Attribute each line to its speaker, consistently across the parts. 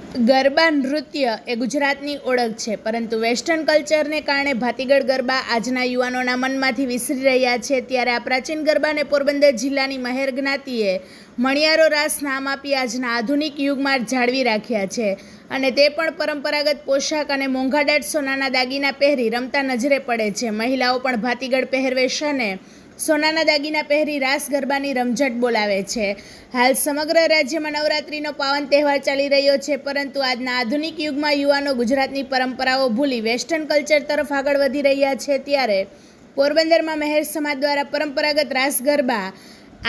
Speaker 1: ગરબા નૃત્ય એ ગુજરાતની ઓળખ છે, પરંતુ વેસ્ટર્ન કલ્ચરને કારણે ભાતીગળ ગરબા આજના યુવાનોના મનમાંથી વિસરી રહ્યા છે। ત્યારે આ પ્રાચીન ગરબાને પોરબંદર જિલ્લાની મહેર જ્ઞાતિએ મણિયારો રાસ નામ આપી આજના આધુનિક યુગમાં જાળવી રાખ્યા છે, અને તે પણ પરંપરાગત પોશાક અને મોંઘાદાટ સોનાના દાગીના પહેરી રમતા નજરે પડે છે। મહિલાઓ પણ ભાતીગળ પહેરવેશ અને સોનાના દાગીના પહેરી રાસ ગરબાની રમઝટ બોલાવે છે। હાલ સમગ્ર રાજ્યમાં નવરાત્રિનો પાવન તહેવાર ચાલી રહ્યો છે, પરંતુ આજના આધુનિક યુગમાં યુવાનો ગુજરાતની પરંપરાઓ ભૂલી વેસ્ટર્ન કલ્ચર તરફ આગળ વધી રહ્યા છે। ત્યારે પોરબંદરમાં મહેર સમાજ દ્વારા પરંપરાગત રાસ ગરબા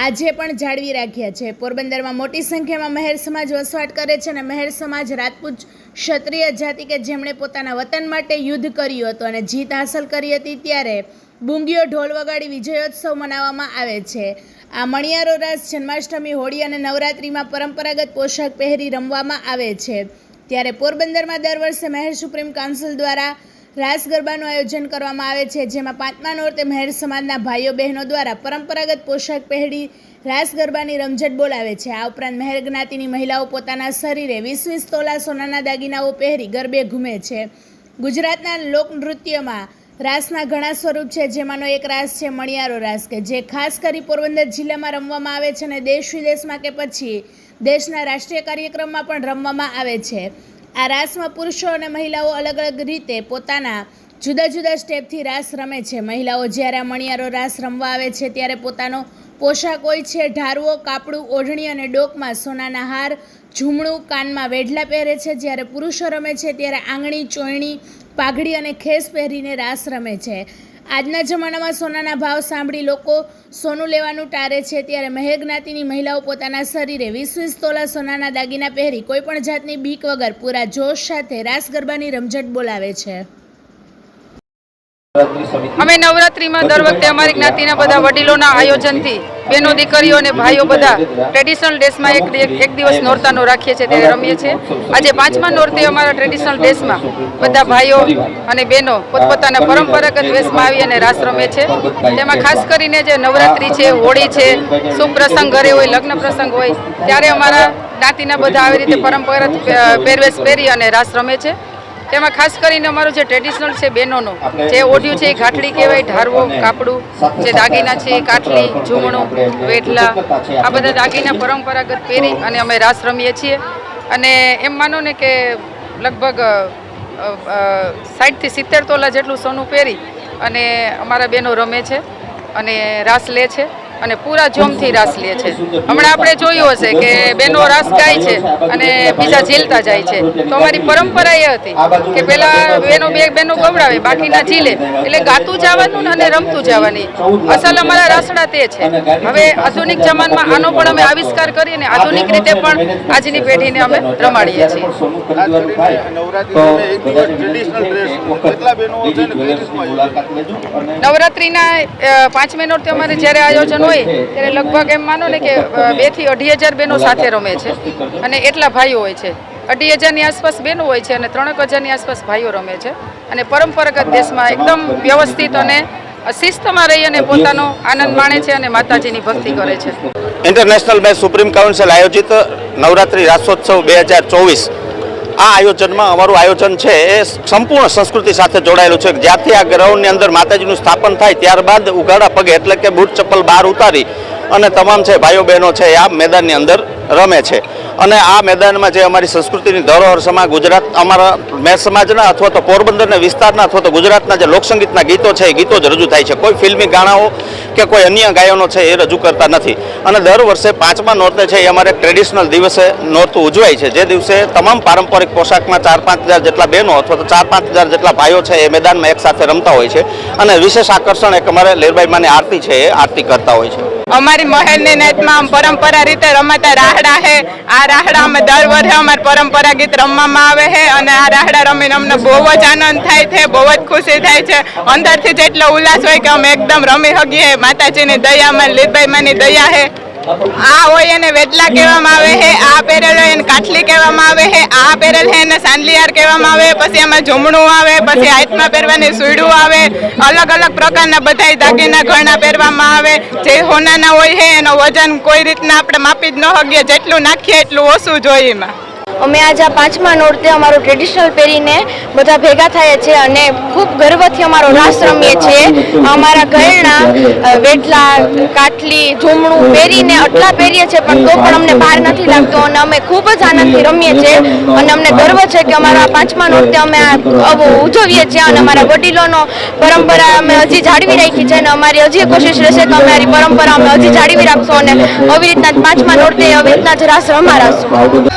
Speaker 1: આજે પણ જાળવી રાખ્યા છે। પોરબંદરમાં મોટી સંખ્યામાં મહેર સમાજ વસવાટ કરે છે, અને મહેર સમાજ રાજપૂત ક્ષત્રિય જાતિ કે જેમણે પોતાના વતન માટે યુદ્ધ કર્યું હતું અને જીત હાંસલ કરી હતી, ત્યારે બુંગીઓ ઢોલ વગાડી વિજયોત્સવ મનાવવામાં આવે છે। આ મણિયારો રાસ જન્માષ્ટમી, હોળી અને નવરાત્રિમાં પરંપરાગત પોશાક પહેરી રમવામાં આવે છે। ત્યારે પોરબંદરમાં દર વર્ષે મહેર સુપ્રીમ કાઉન્સિલ દ્વારા રાસ ગરબાનું આયોજન કરવામાં આવે છે, જેમાં 5મા નોરતે મહેર સમાજના ભાઈઓ બહેનો દ્વારા પરંપરાગત પોશાક પહેરી રાસ ગરબાની રમઝટ બોલાવે છે। આ ઉપરાંત મહેર જ્ઞાતિની મહિલાઓ પોતાના શરીરે 20-20 તોલા સોનાના દાગીનાઓ પહેરી ગરબે ઘૂમે છે। ગુજરાતના લોકનૃત્યમાં રાસના ઘણા સ્વરૂપ છે, જેમાંનો એક રાસ છે મણિયારો રાસ, કે જે ખાસ કરી પોરબંદર જિલ્લામાં રમવામાં આવે છે અને દેશ વિદેશમાં કે પછી દેશના રાષ્ટ્રીય કાર્યક્રમમાં પણ રમવામાં આવે છે। આ રાસમાં પુરુષો અને મહિલાઓ અલગ અલગ રીતે પોતાના જુદા જુદા સ્ટેપથી રાસ રમે છે। મહિલાઓ જ્યારે આ મણિયારો રાસ રમવા આવે છે ત્યારે પોતાનો પોશાક હોય છે ઢારવો, કાપડું, ઓઢણી અને ડોકમાં સોનાના હાર, ઝૂમણું, કાનમાં વેઢલા પહેરે છે। જ્યારે પુરુષો રમે છે ત્યારે આંગણી, ચોયણી, પાઘડી અને ખેસ પહેરીને રાસ રમે છે। આજના જમાનામાં સોનાના ભાવ સાંભળી લોકો સોનું લેવાનું ટાળે છે, ત્યારે મહેર જ્ઞાતિની મહિલાઓ પોતાના શરીરે 20-20 તોલા સોનાના દાગીના પહેરી કોઈપણ જાતની બીક વગર પૂરા જોશ સાથે રાસ ગરબાની રમઝટ બોલાવે છે।
Speaker 2: અમે નવરાત્રીમાં દર વખતે અમારી જ્ઞાતિના બધા વડીલોના આયોજનથી બહેનો, દીકરીઓ અને ભાઈઓ બધા ટ્રેડિશનલ ડ્રેસમાં એક દિવસ નોરતાનો રાખીએ છીએ, ત્યારે રમીએ છીએ। આજે 5મા નોરતે અમારા ટ્રેડિશનલ ડ્રેસમાં બધા ભાઈઓ અને બહેનો પોતપોતાના પરંપરાગત વેશમાં આવી અને રાસ રમે છે। તેમાં ખાસ કરીને જે નવરાત્રિ છે, હોળી છે, શુભ પ્રસંગ ઘરે હોય, લગ્ન પ્રસંગ હોય, ત્યારે અમારા જ્ઞાતિના બધા આવી રીતે પરંપરાગત પહેરવેશ પહેરી અને રાસ રમે છે। તેમાં ખાસ કરીને અમારું જે ટ્રેડિશનલ છે બહેનોનું જે ઓઢ્યું છે એ ગાંઠડી કહેવાય, ઢારવો, કાપડું, જે દાગીના છે એ કાટલી, ઝૂમણું, વેઢલા, આ બધા દાગીના પરંપરાગત પહેરી અને અમે રાસ રમીએ છીએ। અને એમ માનો ને કે લગભગ 60 થી 70 તોલા જેટલું સોનું પહેરી અને અમારા બહેનો રમે છે અને રાસ લે છે અને પૂરા જોમથી રાસ લે છે। હમણાં આપણે જોયું હશે કે બહેનો રાસ ગાય છે અને બીજા ઝીલતા જાય છે, તો અમારી પરંપરા એ હતી કે પહેલાં બે બહેનો ગવડાવે, બાકીના ઝીલે, એટલે ગાતું જવાનું અને રમતું જવાની। અસલ અમારા રાસડા તે છે। હવે આધુનિક જમાનામાં આનો પણ અમે આવિષ્કાર કરીને આધુનિક રીતે પણ આજની પેઢીને અમે રમાડીએ છીએ। નવરાત્રિના 5મી નોરતે અમારે જ્યારે આયોજન હોય ત્યારે લગભગ એમ માનો ને કે 2 થી 2,500 બહેનો સાથે રમે છે અને એટલા ભાઈઓ હોય છે। 2,500ની આસપાસ બહેનો હોય છે અને 3,000ની આસપાસ ભાઈઓ રમે છે અને પરંપરાગત દેશમાં એકદમ વ્યવસ્થિત અને શિસ્તમાં રહી અને પોતાનો આનંદ માણે છે અને માતાજીની ભક્તિ કરે છે।
Speaker 3: ઇન્ટરનેશનલ મહેર સુપ્રીમ કાઉન્સિલ આયોજિત નવરાત્રિ રાસોત્સવ 2024 આ આયોજનમાં અમારું આયોજન છે એ સંપૂર્ણ સંસ્કૃતિ સાથે જોડાયેલું છે। જ્યારથી આ ગ્રાઉન્ડની અંદર માતાજીનું સ્થાપન થાય ત્યારબાદ ઉઘાડા પગે એટલે કે બૂટ ચપ્પલ બહાર ઉતારી અને તમામ છે ભાઈઓ બહેનો છે આ મેદાનની અંદર રમે છે। અને આ મેદાનમાં જે અમારી સંસ્કૃતિની ધરોહર સમા ગુજરાત અમારા મહેર સમાજના અથવા તો પોરબંદરના વિસ્તારના અથવા તો ગુજરાતના જે લોકસંગીતના ગીતો છે એ ગીતો જ રજૂ થાય છે। કોઈ ફિલ્મી ગાણાઓ કે કોઈ અન્ય ગાયનો છે એ રજૂ કરતા નથી। અને દર વર્ષે 5મા નોરતે છે એ અમારે ટ્રેડિશનલ દિવસે નોરતું ઉજવાય છે, જે દિવસે તમામ પારંપરિક પોશાકમાં 4-5 હજાર જેટલા બહેનો અથવા તો 4-5 હજાર જેટલા ભાઈઓ છે એ મેદાનમાં એકસાથે રમતા હોય છે। અને વિશેષ આકર્ષણ એક અમારે લેરબાઈ માની આરતી છે એ આરતી કરતા હોય છે।
Speaker 2: અમારી મહેરની નાતમાં પરંપરા રીતે રમાતા રાહડા છે। આ રાહડા અમે દર વર્ષે અમારી પરંપરા ગીત રમવામાં આવે છે અને આ રાહડા રમીને અમને બહુ જ આનંદ થાય છે, બહુ જ ખુશી થાય છે। અંદરથી જેટલો ઉલ્લાસ હોય કે અમે એકદમ રમી શકીએ। માતાજીની દયામાં, લીરબાઈ માની દયા છે। આ હોય એને વેડલા કહેવામાં આવે છે, આ પહેરેલ હોય એને કાઠલી કહેવામાં આવે છે, આ પહેરેલ છે એને સાંદલિયાર કહેવામાં આવે, પછી એમાં ઝૂમણું આવે, પછી હાથમાં પહેરવાની સુઈડું આવે, અલગ અલગ પ્રકારના બધા દાગીના ઘણા પહેરવામાં આવે। જે સોનાના હોય છે એનો વજન કોઈ રીતના આપણે માપી જ ન શકીએ, જેટલું નાખીએ એટલું ઓછું જોઈએ એમાં।
Speaker 4: અમે આજ આ 5મા નોરતે અમારું ટ્રેડિશનલ પહેરીને બધા ભેગા થયા છે અને ખૂબ ગર્વથી અમારો રાસ રમીએ છીએ. અમારા ઘરેણા વેટલા, કાટલી, ઝૂમણું પહેરીને આટલા પહેરીએ છીએ પણ તો પણ અમને ભાર નથી લાગતો અને અમે ખૂબ જ આનંદથી રમીએ છીએ અને અમને ગર્વ છે કે અમારા 5મા નોરતે અમે આ ઉજવીએ છીએ અને અમારા વડીલોનો પરંપરા અમે હજી જાળવી રાખી છે અને અમારી હજી કોશિશ રહેશે કે અમારી પરંપરા અમે હજી જાળવી રાખશું અને આવી રીતના 5મા નોરતે આવી રીતના જ રાસ રમાડાશું.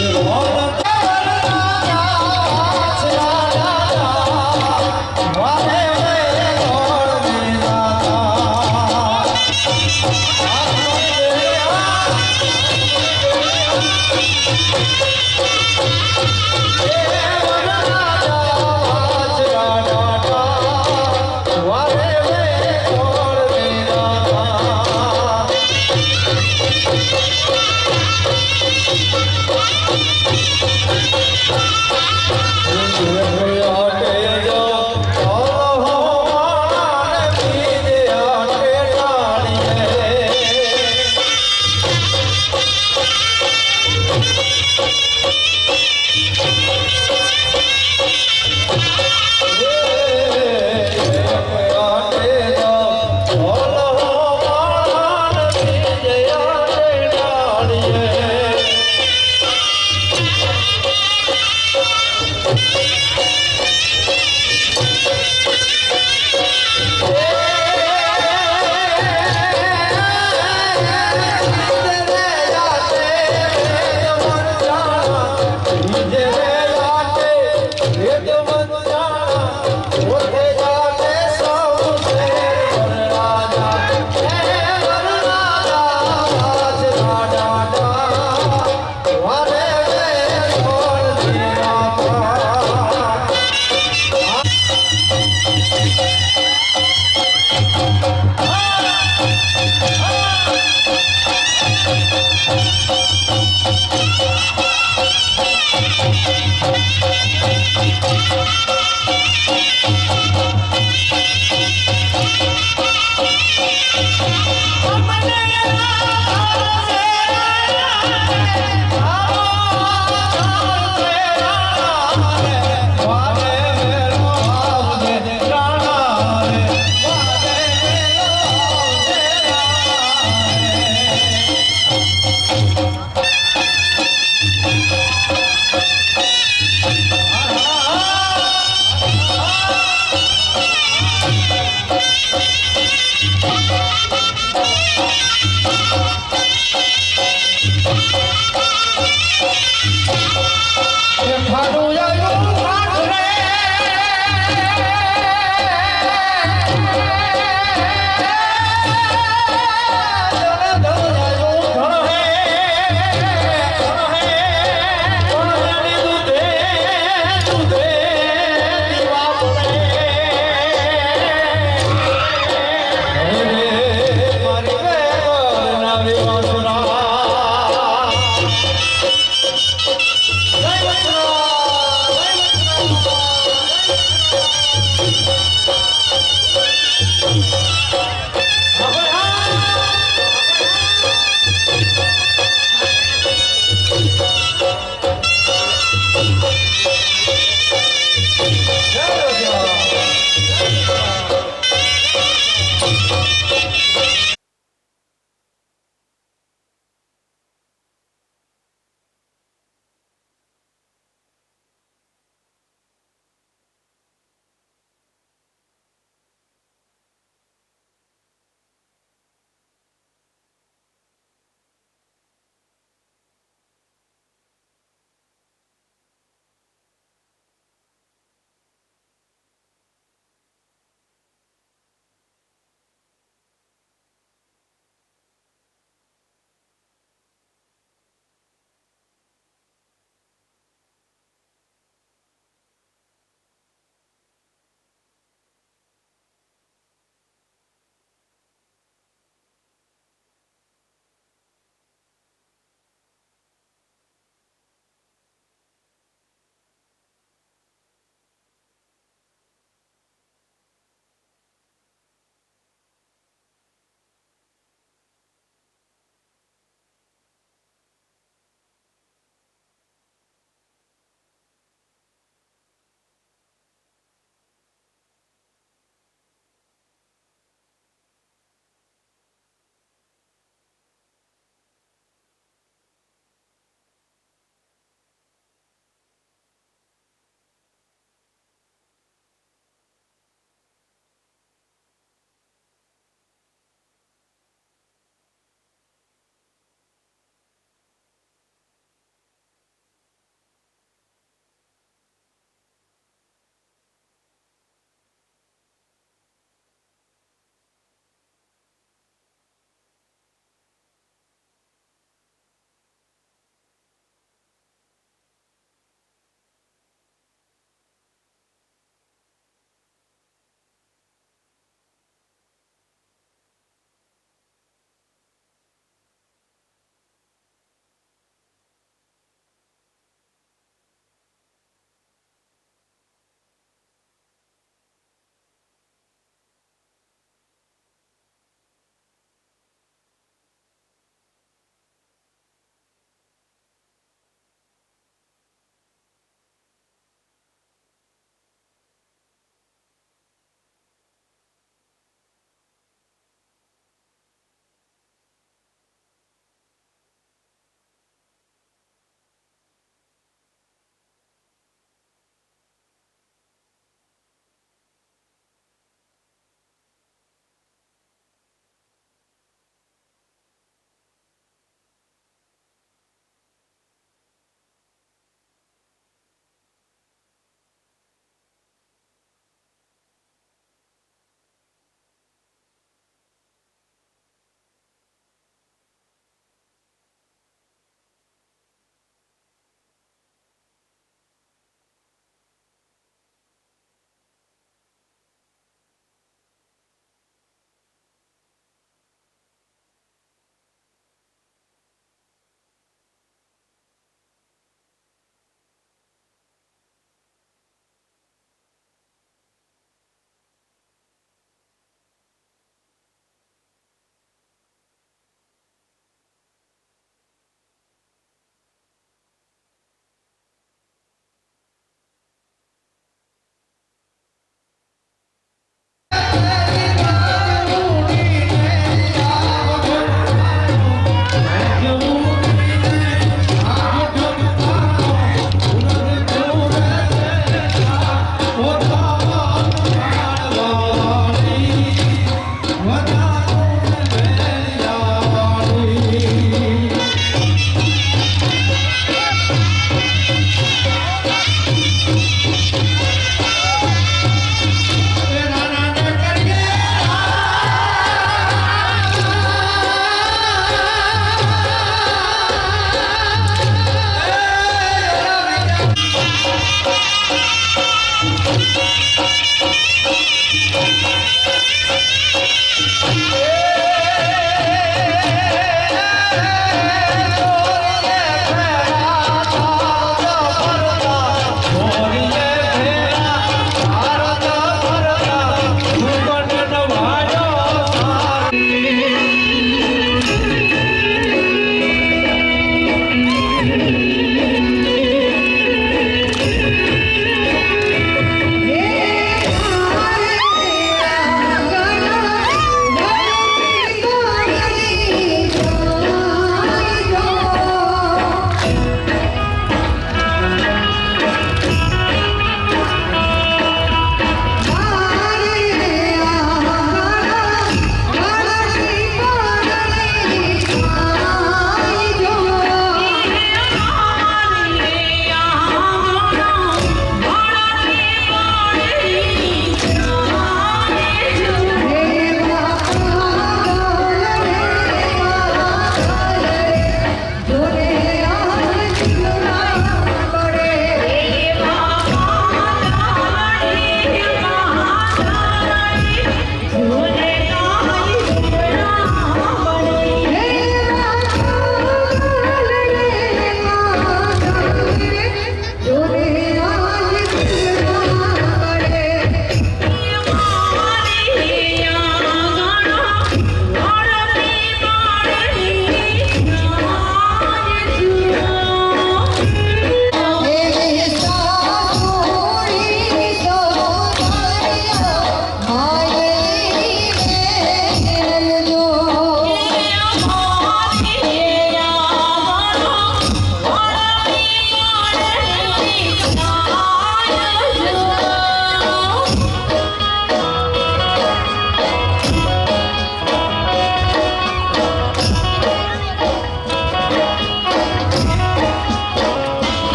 Speaker 5: Thank you.